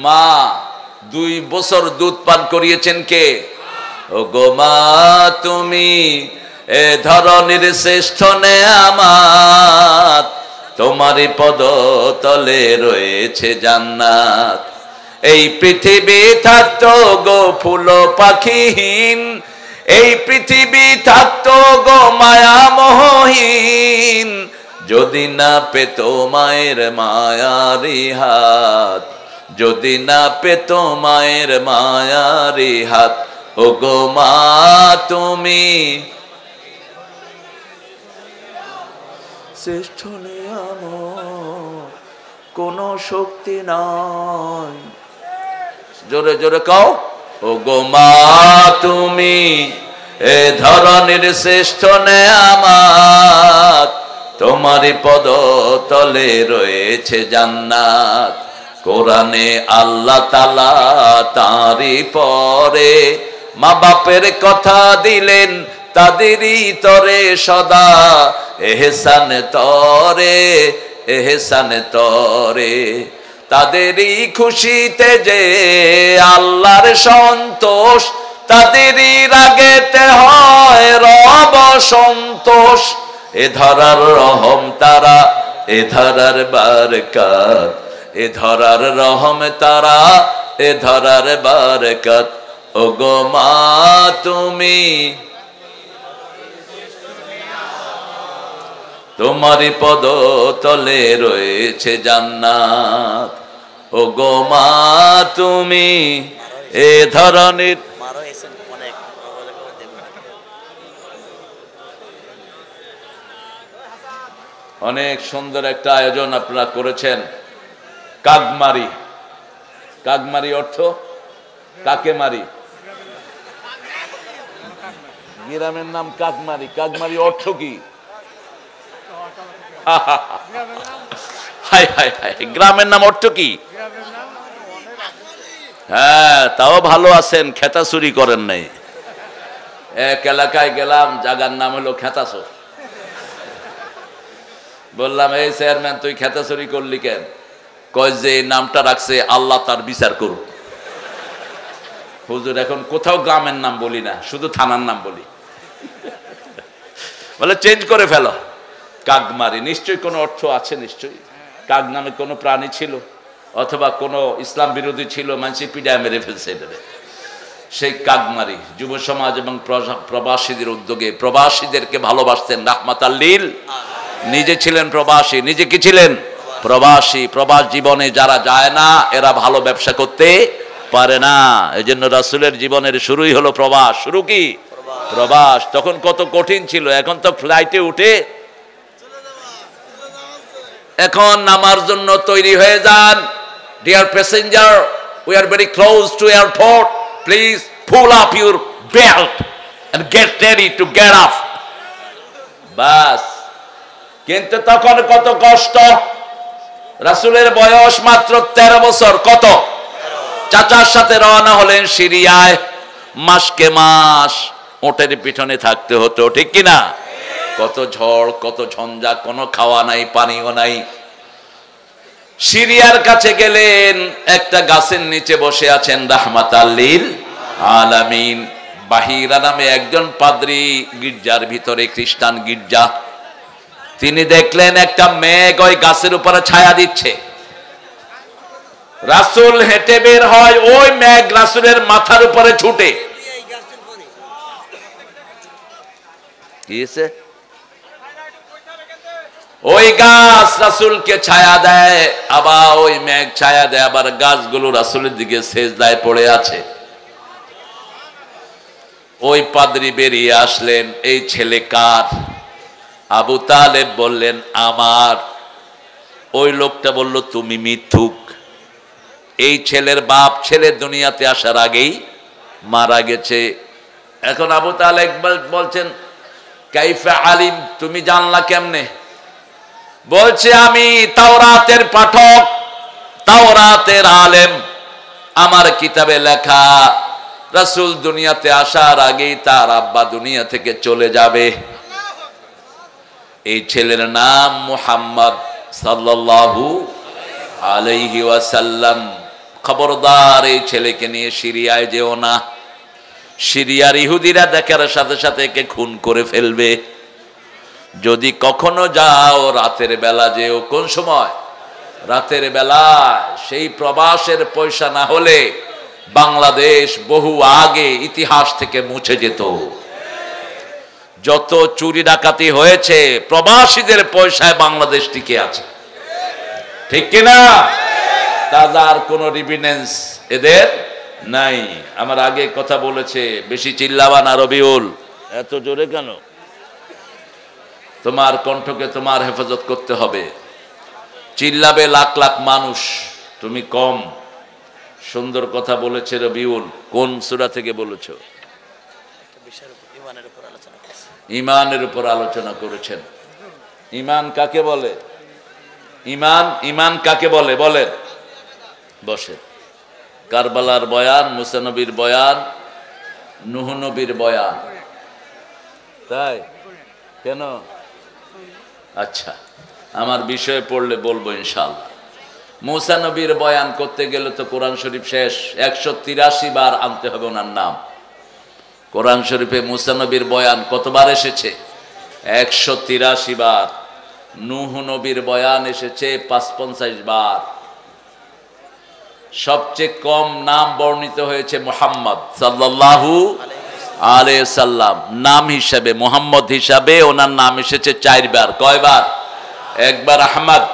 মা 2 বছর দুধ পান করিয়েছেন কে? ও গো মা তুমি এ ধরনের শ্রেষ্ঠ নেয়ামত, তোমারই পদতলে রয়েছে জান্নাত। এই পৃথিবী থাকতো গো ফুল পাখিহীন, এই পৃথিবী থাকতো গো মায়া মোহহীন, যদি না পেত মায়ের মায়ারি হাত, যদি না পেত মায়ের মায়ারি হাত। ও গো মা তুমি শ্রেষ্ঠ নিয়ামত, কোনো শক্তি নাই। জোরে জোরে কও, ও গো মা তুমি এ ধরনের শ্রেষ্ঠ নেয়ামত, তোমারই পদতলে রয়েছে জান্নাত। কোরআনে আল্লাহ তাআলা তাঁরই পরে মা বাপের কথা দিলেন, তাদেরই তরে সদা এহসান তরে, এহসান তরে। তাদেরই খুশিতে যে আল্লাহর সন্তোষ, তাদেরই রাগেতে হয় রব সন্তোষ। এ ধরার রহম তারা, এ ধরার বারকাত, এ ধরার রহম তারা, এ ধরার বারকাত। ও গো মা তুমি তোমারই পদতলে রয়েছে জান্নাত। ও গো মা তুমি এ ধরনের অনেক সুন্দর একটা আয়োজন আপনারা করেছেন। কাকমারি, কাকমারি অর্থ কাকে মারি? গ্রামের নাম কাকমারি, কাকমারি অর্থ কি? হাই হাই হাই, গ্রামের নাম অর্থ কি? হ্যাঁ, তাও ভালো আছেন, খেতা চুরি করেন নাই। এক এলাকায় গেলাম, জায়গার নাম হলো খেতাচোর। বললাম, এই চেয়ারম্যান তুই খেতা চুরি করলি কেন? কয় যে নামটা রাখছে আল্লাহ তার বিচার করুক। হুজুর এখন কোথাও গ্রামের নাম বলি না, শুধু থানার নাম বলি। বলে চেঞ্জ করে ফেলো। কাকমারি নিশ্চয়ই কোনো অর্থ আছে, নিশ্চয়ই কাক নামে কোনো প্রাণী ছিল, অথবা কোনো ইসলাম বিরোধী ছিল, মানুষ পিডায় মেরে ফেলছে। সেই কাকমারি যুব সমাজ এবং প্রবাসীদের উদ্যোগে প্রবাসীদেরকে ভালোবাসতেন রাহমাতাল লিল। নিজে ছিলেন প্রবাসী, নিজে কি ছিলেন? প্রবাসী। প্রবাস জীবনে যারা যায় না এরা ভালো ব্যবসা করতে পারে না। এই জন্য রাসূলের জীবনের শুরুই হলো প্রবাস। শুরু কি? প্রবাস। তখন কত কঠিন ছিল, এখন তো ফ্লাইটে উঠে এখন নামার জন্য তৈরি হয়ে যান। Dear passenger, we are very close to airport, please pull up your belt and get ready to get off. বাস। কিন্তু তখন কত কষ্ট। রাসূলের বয়স মাত্র 13 বছর। কত? চাচার সাথে রওনা হলেন সিরিয়ায়। মাসকে মাস ওটের পিছনে থাকতে হতো, ঠিক কিনা? কত ঝড়, কত ঝঞ্ঝা, কোনো খাওয়া নাই, পানিও নাই। সিরিয়ার কাছে গেলেন, একটা গাছের নিচে বসে আছেন রাহমাতাল লিল আলামিন। বাহিরা নামে একজন পাদ্রী, গির্জার ভিতরে, খ্রিস্টান গির্জা। তিনি দেখলেন একটা মেঘ ওই গাছের উপরে ছায়া দিচ্ছে। রাসূল হেঁটে বের হয়, ওই মেঘ রাসূলের মাথার উপরে ছুটে। কি হয়েছে? ওই গাছ রাসূলকে ছায়া দেয়, আবার ওই মেঘ ছায়া দেয়, আবার গাছগুলো রাসূলের দিকে সেজদায় পড়ে আছে। ওই পাদ্রী বেরিয়ে আসলেন, এই ছেলে কার? আবু তালেব বললেন আমার। ওই লোকটা বলল তুমি মিথ্যুক। এই ছেলের বাপ ছেলে দুনিয়াতে আসার আগেই মারা গেছে। এখন আবু তালেব বলছেন কাইফা আলিম, তুমি জানলা কেমনে? বলছে আমি তাওরাতের পাঠক, তাওরাতের আলেম। আমার কিতাবে লেখা রাসূল দুনিয়াতে আসার আগেই তার আব্বা দুনিয়া থেকে চলে যাবে। এই ছেলের নাম মুহাম্মদ সাল্লাল্লাহু আলাইহি ওয়াসাল্লাম। খবরদার এই ছেলেকে নিয়ে সিরিয়ায় যেও না, সিরিয়ার ইহুদিরা দেখার সাথে সাথে একে খুন করে ফেলবে। যদি কখনো যাও রাতের বেলা যেও। কোন সময়? রাতের বেলা। সেই প্রবাসের পয়সা না হলে বাংলাদেশ বহু আগে ইতিহাস থেকে মুছে যেত। যত চুরি ডাকাতি হয়েছে প্রবাসীদের পয়সায় বাংলাদেশ টিকে আছে, ঠিক কিনা? তার কোনো রিভিডেন্স এদের নাই। আমার আগে কথা বলেছে, বেশি চিল্লাবা না রবিউল। এত জোরে কেন? তোমার কণ্ঠকে তোমার হেফাজত করতে হবে। চিল্লাবে লাখ লাখ মানুষ, তুমি কম। সুন্দর কথা বলেছে রবিউল। কোন সূরা থেকে বলেছো? ঈমানের উপর আলোচনা করেছেন। ঈমান কাকে বলে? ঈমান কাকে বলে বলেন? বসে। কারবালার বয়ান, মুসা নবীর বয়ান, নূহ নবীর বয়ান। তাই কেন? আচ্ছা, আমার বিষয়ে পড়লে বলবো ইনশাআল্লাহ। মুসা নবীর বয়ান করতে গেলে তো কোরআন শরীফ শেষ। 183 বার আনতে হবে ওনার নাম। কোরআন শরীফে মুসা নবীর বয়ান কতবার এসেছে? 183 বার। নূহ নবীর বয়ান এসেছে 55 বার। সবচেয়ে কম নাম বর্ণিত হয়েছে মুহাম্মদ সাল্লাল্লাহু আলাইহি সাল্লাম। নাম হিসাবে, মুহাম্মদ হিসাবে ওনার নাম এসেছে 4 বার। কয়বার? একবার আহমদ।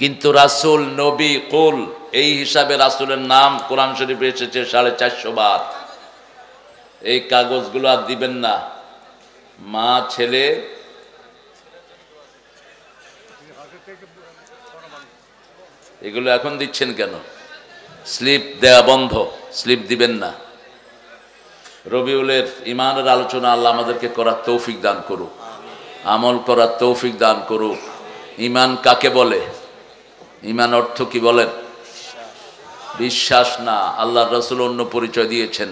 কিন্তু রাসূল, নবী, কুল এই হিসাবে রাসূলের নাম কোরআন শরীফে এসেছে 450 বার। এই কাগজগুলো আর দিবেন না। মা ছেলে এগুলো এখন দিচ্ছেন কেন? স্লিপ দেয়া বন্ধ, স্লিপ দিবেন না। রবিউলের ঈমানের আলোচনা আল্লাহ আমাদেরকে করার তৌফিক দান করুক, আমল করার তৌফিক দান করুক। ঈমান কাকে বলে? ঈমান অর্থ কি বলেন? বিশ্বাস না। আল্লাহর রাসূল অন্য পরিচয় দিয়েছেন,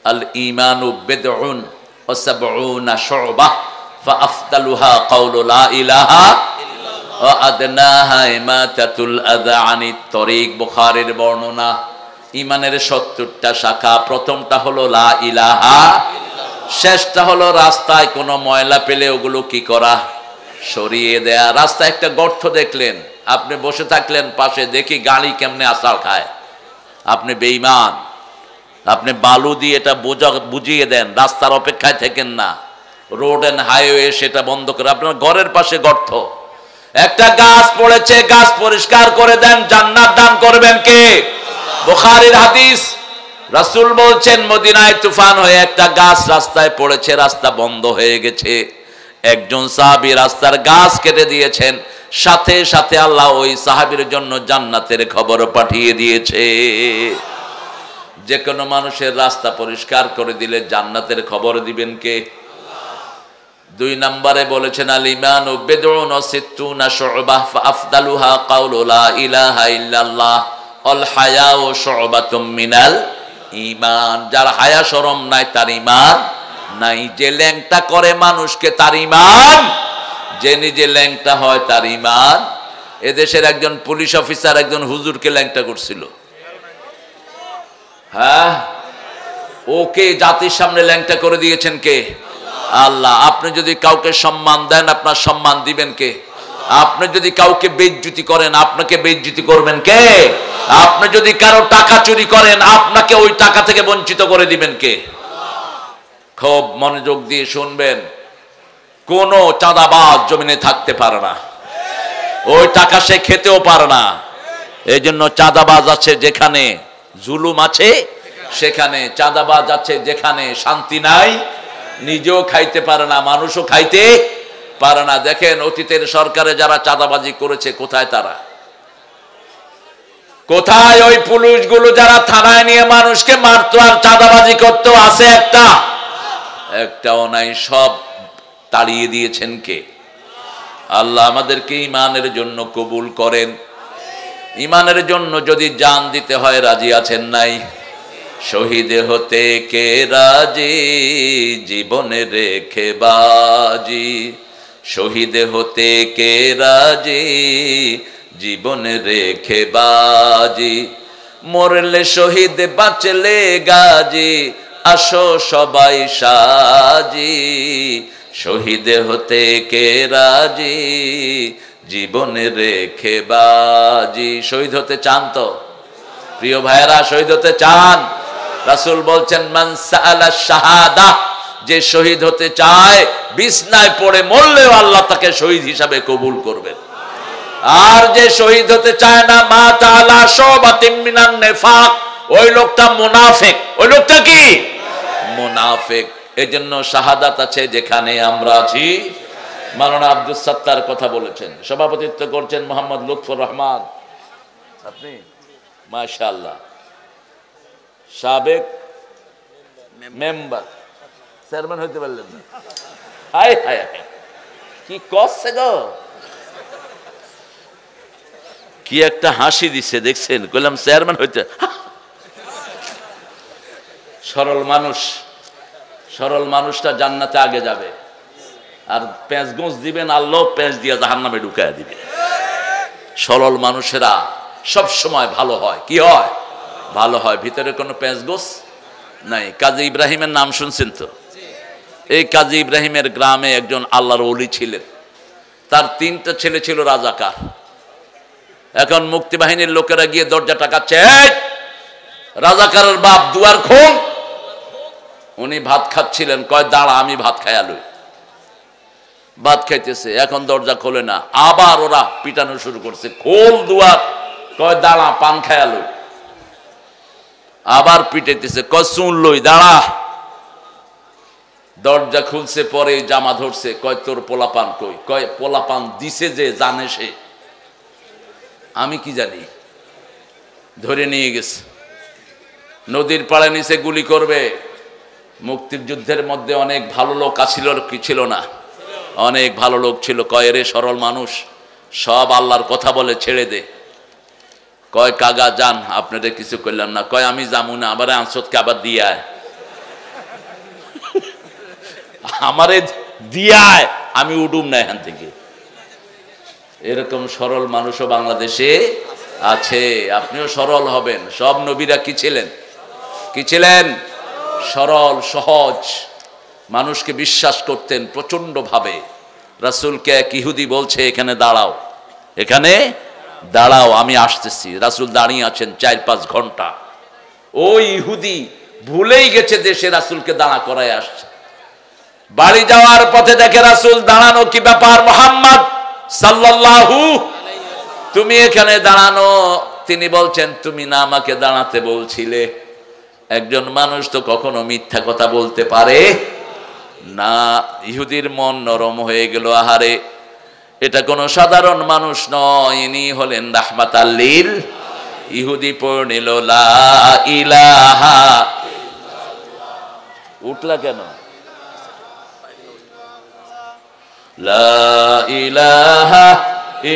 আল ঈমানু বিদউন ওয়া সাবউনা শু'বাহ ফাআফদালুহা কাউলু লা ইলাহা ইল্লাল্লাহ ওয়া আদনাহা ইমাতাতুল আযা আনিত তরিক। বুখারীর বর্ণনা। ঈমানের 70টা শাখা। প্রথমটা হলো লা ইলাহা ইল্লাল্লাহ, শেষটা হলো রাস্তায় কোনো ময়লা পেলে ওগুলো কি করা? সরিয়ে দেয়া। রাস্তায় একটা গর্ত দেখলেন, আপনি বসে থাকলেন পাশে, দেখি গাড়ি কেমনে আছাড় খায়, আপনি বেঈমান। আপনি বালু দিয়ে এটা বুঝিয়ে দেন, রাস্তার অপেক্ষায় থাকেন না, রোড এন্ড হাইওয়ে সেটা বন্ধ করে। আপনার ঘরের পাশে গর্ত, একটা গাছ পড়েছে, গাছ পরিষ্কার করে দেন, জান্নাত দান করবেন কে? বুখারীর হাদিস। রাসূল বলছেন মদিনায় তুফান হয়ে একটা গাছ রাস্তায় পড়েছে, রাস্তা বন্ধ হয়ে গেছে। একজন সাহাবী রাস্তার গাছ কেটে দিয়েছেন, সাথে সাথে আল্লাহ ওই সাহাবীর জন্য জান্নাতের খবর পাঠিয়ে দিয়েছে। যে কোনো মানুষের রাস্তা পরিষ্কার করে দিলে জান্নাতের খবর দিবেন কে? 2 নম্বরে বলেছেন আল ঈমানু বিদউন ওয়া সিত্তুনা শু'বাহ ফাআফদালুহা কাউলু লা ইলাহা ইল্লাল্লাহ আল হায়াউ শু'বাতুম মিনাল ঈমান। যার হায়া শরম নাই তার ঈমান নাই। যে ল্যাংটা করে মানুষকে তার ঈমান, যে নিজে ল্যাংটা হয় তার ঈমান। এদেশের একজন পুলিশ অফিসার একজন হুজুরকে ল্যাংটা করছিল। হ্যাঁ, ওকে জাতির সামনে ল্যাংটা করে দিয়েছেন কে? আল্লাহ। আপনি যদি কাউকে সম্মান দেন, আপনার সম্মান দিবেন কে? আপনি যদি কাউকে বেইজ্জতি করেন, আপনাকে বেইজ্জতি করবেন কে? আপনি যদি কারো টাকা চুরি করেন, আপনাকে ওই টাকা থেকে বঞ্চিত করে দিবেন কে? খুব মনোযোগ দিয়ে শুনবেন, কোন চাঁদাবাজ জমিনে থাকতে পারে না, ওই টাকা সে খেতেও পারে না। এই জন্য চাঁদাবাজ আছে যেখানে, জুলুম আছে সেখানে, চাঁদাবাজ আছে যেখানে, শান্তি নাই, নিজেও খাইতে পারে না, মানুষও খাইতে পারে না। দেখেন অতীতের সরকারে যারা চাঁদাবাজি করেছে, কোথায় তারা? কোথায় ওই পুলিশগুলো যারা থানায় নিয়ে মানুষকে মারতো আর চাঁদাবাজি করতো? আছে একটা? একটাও নাই। সব তাড়িয়ে দিয়েছেন কে? আল্লাহ আমাদেরকে ঈমানের জন্য কবুল করেন। ঈমানের জন্য যদি জান দিতে হয় রাজি আছেন নাই? শহীদ হতে কে রাজি, জীবনে রেখে বাজি। শহীদ হতে কে রাজি, জীবনে রেখে বাজি। মরলে শহীদ বাঁচলে গাজী, আসো সবাই সাজি, শহীদ হতে কে রাজি, জীবনে রেখে বাজি। শহীদ হতে চান তো প্রিয় ভাইয়েরা? শহীদ হতে চান? রাসূল বলছেন মান সাআলা শাহাদা, যে শহীদ হতে চায় বিছনায় পড়ে মরলেও আল্লাহ তাকে শহীদ হিসাবে কবুল করবেন। আর যে শহীদ হতে চায় না, মাতা আলা শুবাতিন মিনান নিফাক, ওই লোকটা মুনাফিক। ওই লোকটা কি? মুনাফিক। এজন্য শাহাদাত আছে যেখানে আমরা আছি। মাওলানা আব্দুস সাত্তার কথা বলেছেন, সভাপতিত্ব করছেন মোহাম্মদ লুৎফর রহমান। আপনি মাশাআল্লাহ সাবেক মেম্বার, চেয়ারম্যান হইতে পারলেন না? হায় হায় হায়, কি করছে গো! কি একটা হাসি দিছে দেখছেন? কইলাম চেয়ারম্যান হইতে। সরল মানুষ, সরল মানুষটা জান্নাতে আগে যাবে। আর পেঁচ গোঁজ দিবেন আল্লাহ, পেঁচ দিয়ে জাহান্নামে ঢুকায় দিবে। সরল মানুষেরা সব সময় ভালো হয়। কি হয়? ভালো হয়, ভিতরে কোনো পেঁচ গোঁজ নাই। কাজী ইব্রাহিমের নাম শুনছেন তো? এই কাজী ইব্রাহিমের গ্রামে একজন আল্লাহর ওলি ছিলেন। তার 3টা ছেলে ছিল রাজাকার। এখন মুক্তিবাহিনীর লোকেরা গিয়ে দরজা টাকাচ্ছে, রাজাকারের বাপ দুয়ার খোল। উনি ভাত খাচ্ছিলেন, কয় দাঁড়া আমি ভাত খাইয়া লই। ভাত খাইতেছে, এখন দরজা খোলে না। আবার ওরা পিটানো শুরু করছে, খোল দুয়ার। কয় দাঁড়া পান খাইয়া লই। আবার পিটাইতেছে, কয় শুন লই, দাঁড়া। দরজা খুলছে, পরে জামা ধরছে, কয় তোর পোলাপান কই? কয় পোলাপান দিছে যে জানে সে, আমি কি জানি। ধরে নিয়ে গেছে, নদীর পাড়ে নিচে গুলি করবে। মুক্তির যুদ্ধের মধ্যে অনেক ভালো লোক আছিল কি ছিল না? অনেক ভালো লোক ছিল। কয় রে সরল মানুষ, সব আল্লাহর কথা বলে ছেড়ে দে। কয় কাগা যান, আপনাদের কিছু করলাম না। কয় আমি যাবো না, আবার আনসদকে আবার দিয়ায়, আমারে দিয়ায়, আমি উডুম না এখান থেকে। এরকম সরল মানুষও বাংলাদেশে আছে। আপনিও সরল হবেন। সব নবীরা কি ছিলেন? কি ছিলেন? সরল, সহজ, মানুষকে বিশ্বাস করতেন প্রচন্ড ভাবে। রাসূলকে এক ইহুদি বলছে এখানে দাঁড়াও, এখানে দাঁড়াও, আমি আসতেছি। রাসূল দাঁড়িয়ে আছেন 4-5 ঘন্টা। ওই ইহুদি ভুলেই গেছে যে সে রাসূলকে দাঁড়া করায় আসছে। বাড়ি যাওয়ার পথে দেখে রাসূল দাঁড়ানো। কি ব্যাপার মুহাম্মদ সাল্লাল্লাহু, তুমি এখানে দাঁড়ানো? তিনি বলছেন তুমি না আমাকে দাঁড়াতে বলছিলে? একজন মানুষ তো কখনো মিথ্যা কথা বলতে পারে না। ইহুদির মন নরম হয়ে গেল। আহারে, এটা কোনো সাধারণ মানুষ নয়, ইনি হলেন রাহমাতাল লিল। ইহুদি পড়ে নিল লা ইলাহা। উঠলা কেন? লা ইলাহা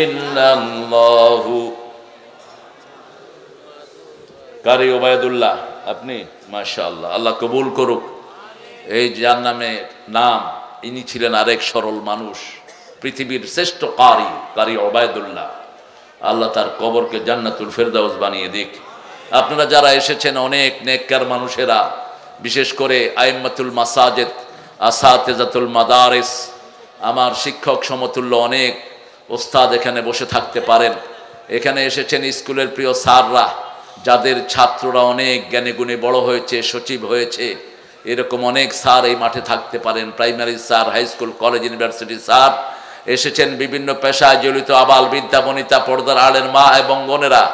ইল্লাল্লাহু। কারি ওবায়দুল্লাহ, আপনি? মাশাআল্লাহ, আল্লাহ কবুল করুক। এই যার নামে নাম, ইনি ছিলেন আরেক সরল মানুষ, পৃথিবীর শ্রেষ্ঠ কারি, কারি ওবায়দুল্লাহ। আল্লাহ তার কবরকে জান্নাতুল ফেরদাউস বানিয়ে দিক। আপনারা যারা এসেছেন অনেক নেককার মানুষেরা, বিশেষ করে আইম্মাতুল মাসাজিদ, আসাতিজাতুল মাদারিস, আমার শিক্ষক সমতুল্য অনেক ওস্তাদ এখানে বসে থাকতে পারেন। এখানে এসেছেন স্কুলের প্রিয় স্যাররা, যাদের ছাত্ররা অনেক জ্ঞানে গুণে বড় হয়েছে, সচিব হয়েছে। এরকম অনেক স্যার এই মাঠে থাকতে পারেন, primary sir, high school, college, university sir. এসেছেন বিভিন্ন পেশায় জড়িত আবাল বিদ্যা বনিতা, পর্দার আড়ের মা এবং বোনেরা।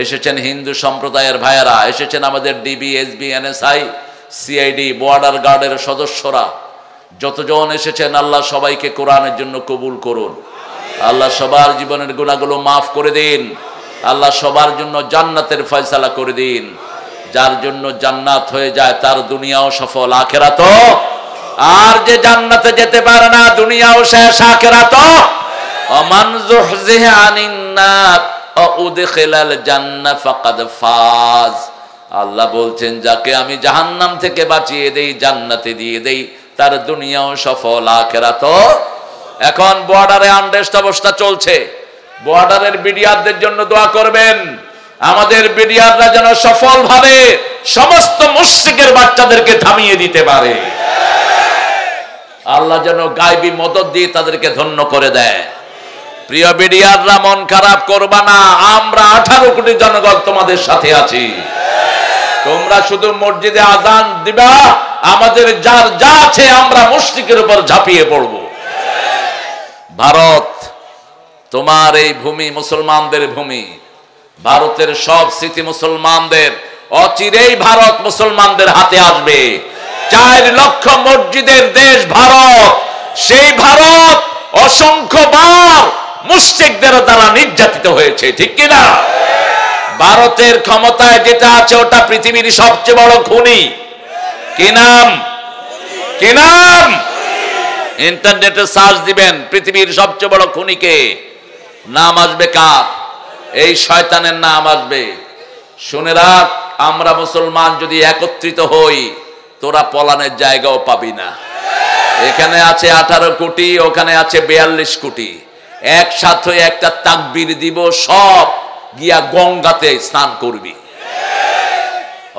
এসেছেন হিন্দু সম্প্রদায়ের ভাইয়েরা। এসেছেন আমাদের DB, SB, NSI, CID, border গার্ডের সদস্যরা। যতজন এসেছেন আল্লাহ সবাইকে কোরআনের জন্য কবুল করুন। আল্লাহ সবার জীবনের গুনাহগুলো মাফ করে দিন। আল্লাহ সবার জন্য জান্নাতের ফয়সালা করে দিন। যার জন্য জান্নাত হয়ে যায় তার দুনিয়াও সফল, আখিরাতও। আর যে জান্নাতে যেতে পারে না, দুনিয়াও শেষ, আখিরাতও। ওমান যুহজিহা আনিন নার ওয়া উদখিলাল জান্নাহ ফাকাদ ফাজ। আল্লাহ বলছেন যাকে আমি জাহান্নাম থেকে বাঁচিয়ে দেই, জান্নাতে দিয়ে দেই, তার দুনিয়াও সফল, আখিরাতও। এখন বর্ডারে আনরেস্ট অবস্থা চলছে। বর্ডারের বিডিআরদের জন্য দোয়া করবেন। আমাদের বিডিআররা যেন সফলভাবে সমস্ত মুশরিকের বাচ্চাদেরকে থামিয়ে দিতে পারে। আল্লাহ যেন গায়বী মদদ দিয়ে তাদেরকে ধন্য করে দেয়। প্রিয় বিডিআররা, মন খারাপ করবা না, আমরা 18 কোটি জনগণ তোমাদের সাথে আছি। তোমরা শুধু মসজিদে আজান দিবা, আমাদের যার যা আছে আমরা মুশরিকের উপর ঝাঁপিয়ে পড়ব। ভারত তোমার এই ভূমি মুসলমানদের ভূমি, ভারতের সব স্মৃতি মুসলমানদের, অচিরেই ভারত মুসলমানদের হাতে আসবে। 4 লক্ষ মসজিদের দেশ ভারত, সেই ভারত অসংখ্যবার মুশরিকদের দ্বারা নির্যাতিত হয়েছে, ঠিক কিনা? ভারতের ক্ষমতায় যেটা আছে ওটা পৃথিবীর সবচেয়ে বড় খুনি। কি নাম? কি নাম? ইন্টারনেটে সার্চ দিবেন, পৃথিবীর সবচেয়ে বড় খুনিকে। নাম আসবে কার? এই শয়তানের নাম আসবে। শুনে রাখ, আমরা মুসলমান যদি একত্রিত হই, তোরা পলানের জায়গাও পাবি না। এখানে আছে 18 কোটি, ওখানে আছে 42 কোটি। একসাথে একটা তাকবীর দিব, সব গিয়া গঙ্গাতে স্নান করবি।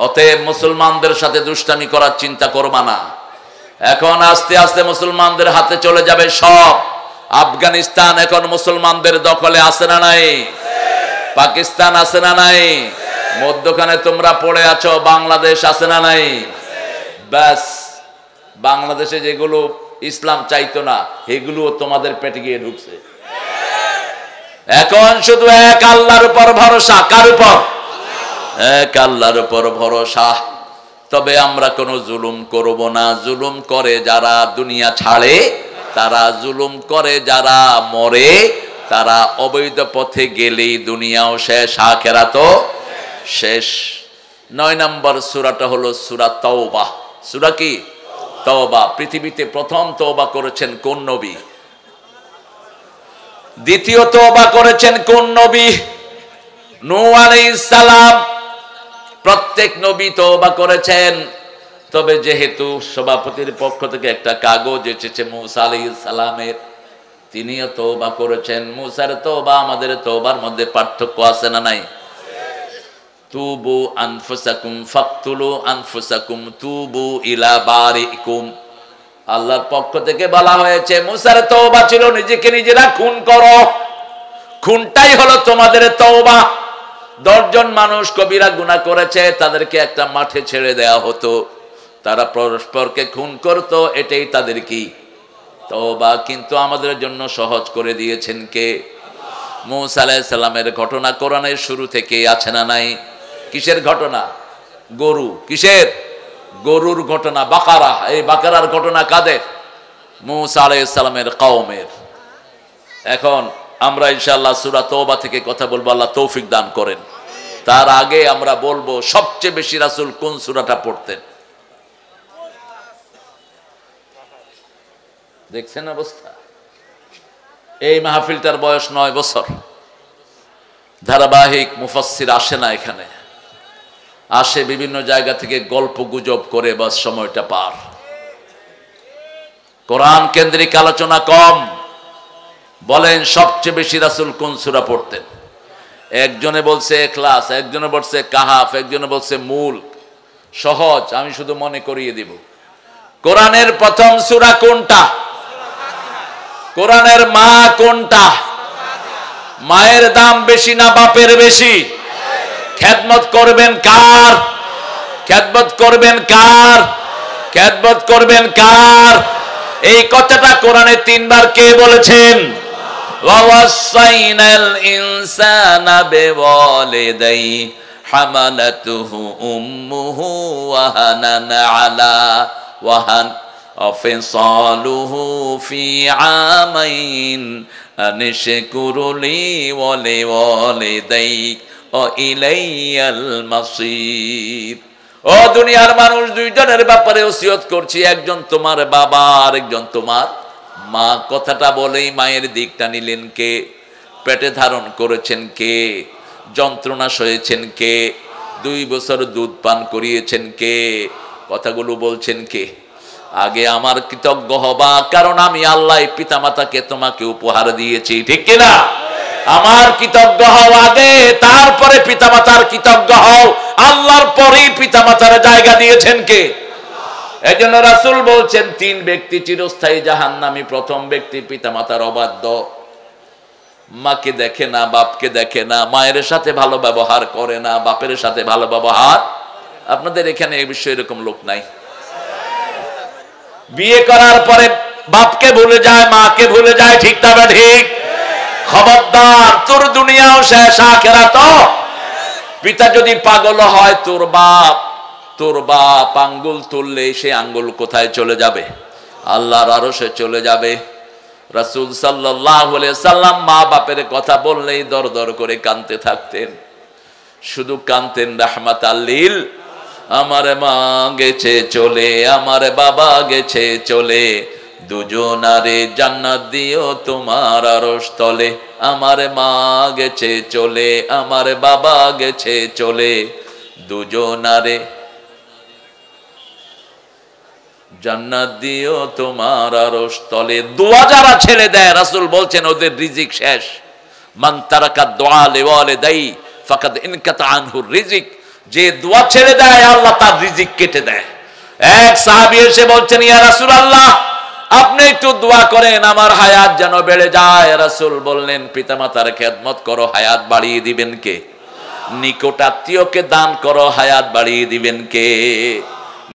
অতএব মুসলমানদের সাথে দুষ্টামি করার চিন্তা করবা না। এখন আস্তে আস্তে মুসলমানদের হাতে চলে যাবে সব। আফগানিস্তান এখন মুসলমানদের দখলে আছে না নাই? পাকিস্তান আছে না নাই? মধ্যখানে তোমরা পড়ে আছো, বাংলাদেশ আছে না নাই? ব্যাস, বাংলাদেশে যেগুলো ইসলাম চাইতো না এগুলোও তোমাদের পেটে গিয়ে ঢুকছে। এখন শুধু এক আল্লাহর উপর ভরসা। কার উপর? এক আল্লাহর উপর ভরসা। তবে আমরা কোনো জুলুম করব না। জুলুম করে যারা দুনিয়া ছাড়ে, তারা জুলুম করে যারা মরে, তারা অবৈধ পথে গেলেই দুনিয়াও শেষ, আখিরাতও শেষ। 9 নম্বর সূরাটা হলো সূরা তাওবা। সূরা কি? তাওবা। পৃথিবীতে প্রথম তওবা করেছেন কোন নবী? দ্বিতীয় তওবা করেছেন কোন নবী? নূহ আলাইহিস সালাম। প্রত্যেক নবী তওবা করেছেন। তবে যেহেতু সভাপতির পক্ষ থেকে একটা কাগজ এসেছে মূসা আলাইহিস সালামের, তিনিও তওবা করেছেন। মূসার তওবা আমাদের তওবার মধ্যে পার্থক্য আছে না নাই? তুবু আনফুসাকুম ফাকতুলু আনফুসাকুম তুবু ইলা বারিকুম। আল্লাহর পক্ষ থেকে বলা হয়েছে মূসার তওবা ছিল নিজেকে নিজেরা খুন করো। খুনটাই হলো তোমাদের তওবা। 10 জন মানুষ কবিরা গুনাহ করেছে, তাদেরকে একটা মাঠে ছেড়ে দেয়া হতো, তারা পরস্পরকে খুন করত, এটাই তাদের কি? তওবা। কিন্তু আমাদের জন্য সহজ করে দিয়েছেন কে? মূসা আলাইহিস সালামের ঘটনা কোরআনের শুরু থেকেই আছে না নাই? কিসের ঘটনা? গরু। কিসের? গরুর ঘটনা। বাকারা। এই বাকারার ঘটনা কাদের? মূসা আলাইহিস সালামের কওমের। এখন আমরা ইনশাআল্লাহ সূরা তাওবা থেকে কথা বলবো, আল্লাহ তৌফিক দান করেন। তার আগে আমরা বলবো সবচেয়ে বেশি রাসূল কোন সূরাটা পড়তেন? দেখছেন অবস্থা? এই মাহফিলটার বয়স 9 বছর। ধারাবাহিক মুফাসসির আসে না এখানে, আসে বিভিন্ন জায়গা থেকে গল্প গুজব করে, বাস সময়টা পার। কোরআন কেন্দ্রিক আলোচনা কম। বলেন সবচেয়ে বেশি রাসূল কোন সূরা পড়তেন? একজনে বলছে ইখলাস, একজনে বলছে কাহাফ, একজনে বলছে মুলক। সহজ, আমি শুধু মনে করিয়ে দিব। কোরআনের প্রথম সূরা কোনটা? কোরআনের মা কোনটা? মায়ের দাম বেশি না বাপের বেশি? খেদমত করবেন কার? খেদমত করবেন কার? খেদমত করবেন কার? এই কথাটা কোরআনে 3 বার কে বলেছেন? ওয়াসাইনাল ইনসানা বিওয়ালিদাই হামালাতুহু উম্মুহু ওয়াহানান আলা ওয়াহান আফিসালুহু ফি আমাইন আনশকুরুলি ওয়া লিওয়ালিদাইক ও ইলাইয়াল মাসির। ও দুনিয়ার মানুষ, 2 জনের ব্যাপারে ওসিয়ত করছি, একজন তোমার বাবা আর একজন তোমার মা। কথাটা বলেই মায়ের দিকটা নিলেন কে? পেটে ধারণ করেছেন কে? যন্ত্রণা সয়েছেন কে? 2 বছর দুধ পান করিয়েছেন কে? কথাগুলো বলছেন কে? আগে আমার কৃতজ্ঞ হবা, কারণ আমি আল্লাহ পিতামাতাকে তোমাকে উপহার দিয়েছি, ঠিক কিনা? আমার কৃতজ্ঞ হও আগে, তারপরে পিতামাতার কৃতজ্ঞ হও। আল্লাহর পরেই পিতামাতার জায়গা দিয়েছেন কে? এজন্য রাসূল বলছেন 3 ব্যক্তি চিরস্থায়ী জাহান্নামী। প্রথম ব্যক্তি পিতামাতার অবাধ্য, মাকে দেখে না, বাপকে দেখে না, মায়ের সাথে ভালো ব্যবহার করে না, বাপের সাথে ভালো ব্যবহার। আপনাদের এখানে এই বিষয়ে এরকম লোক নাই? বিয়ে করার পরে বাপকে ভুলে যায়, মাকে ভুলে যায়, ঠিক না ঠিক? খবরদার, তোর দুনিয়াও শেষ, আখিরাতও। পিতা যদি পাগল হয়, তোর বাপ আঙ্গুল তুললে সে আঙ্গুল কোথায় চলে যাবে? আল্লাহর আরশে চলে যাবে। রাসূল সাল্লাল্লাহু আলাইহি সাল্লাম মা বাপের কথা বললেই দরদর করে কাঁদতে থাকতেন। শুধু কাঁদতেন রাহমাতাল লিল। আমার মা গেছে চলে, আমার বাবা গেছে চলে, দুজনারে জান্নাত দিও তোমার আরশ তলে। আমার মা গেছে চলে, আমার বাবা গেছে চলে, দুজনারে জান্নাত দিও তোমার আরশ তলে। দোয়া যারা ছেড়ে দেয়, রাসূল বলছেন ওদের রিজিক শেষ। মান তারাকা দুআ লিওয়ালিদাই ফাকাদ ইনকাতা আনহু রিজিক। যে দোয়া ছেড়ে দেয়, আল্লাহ তার রিজিক কেটে দেয়। এক সাহাবী এসে বলছেন, ইয়া রাসূলুল্লাহ, আপনি একটু দোয়া করেন, আমার হায়াত যেন বেড়ে যায়। রাসূল বললেন, পিতামাতার খেদমত করো, হায়াত বাড়িয়ে দিবেন কে? নিকট আত্মীয়কে দান করো, হায়াত বাড়িয়ে দিবেন কে?